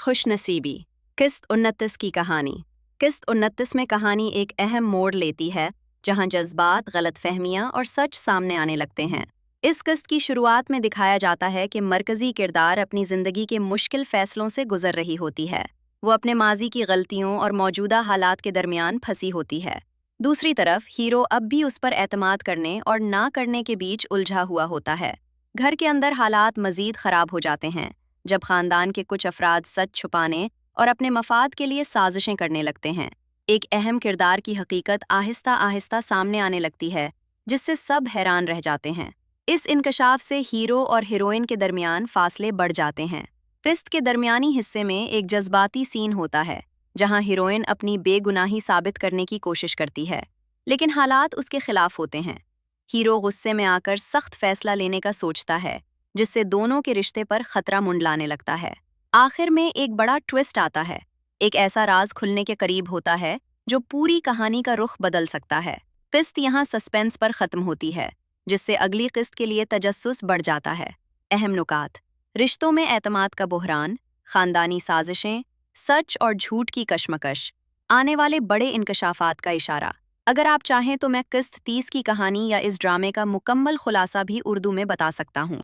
खुश नसीबी। किस्त 29 की कहानी। किस्त 29 में कहानी एक अहम मोड़ लेती है, जहां जज्बात, गलतफहमियां और सच सामने आने लगते हैं। इस किस्त की शुरुआत में दिखाया जाता है कि मरकजी किरदार अपनी जिंदगी के मुश्किल फैसलों से गुजर रही होती है। वो अपने माजी की गलतियों और मौजूदा हालात के दरमियान फंसी होती है। दूसरी तरफ हीरो अब भी उस पर एतमाद करने और ना करने के बीच उलझा हुआ होता है। घर के अंदर हालात मजीद खराब हो जाते हैं जब खानदान के कुछ अफराद सच छुपाने और अपने मफाद के लिए साजिशें करने लगते हैं। एक अहम किरदार की हकीकत आहिस्ता आहिस्ता सामने आने लगती है, जिससे सब हैरान रह जाते हैं। इस इंकशाफ से हीरो और हीरोइन के दरमियान फासले बढ़ जाते हैं। किस्त के दरमियानी हिस्से में एक जज्बाती सीन होता है, जहां हीरोइन अपनी बेगुनाही साबित करने की कोशिश करती है, लेकिन हालात उसके खिलाफ होते हैं। हीरो गुस्से में आकर सख्त फैसला लेने का सोचता है, जिससे दोनों के रिश्ते पर खतरा मुंडलाने लगता है। आखिर में एक बड़ा ट्विस्ट आता है। एक ऐसा राज खुलने के करीब होता है जो पूरी कहानी का रुख बदल सकता है। किस्त यहाँ सस्पेंस पर खत्म होती है, जिससे अगली किस्त के लिए तजस्सुस बढ़ जाता है। अहम नुकात: रिश्तों में एतमाद का बुहरान, खानदानी साजिशें, सच और झूठ की कशमकश, आने वाले बड़े इंकशाफात का इशारा। अगर आप चाहें तो मैं किस्त 30 की कहानी या इस ड्रामे का मुकम्मल खुलासा भी उर्दू में बता सकता हूँ।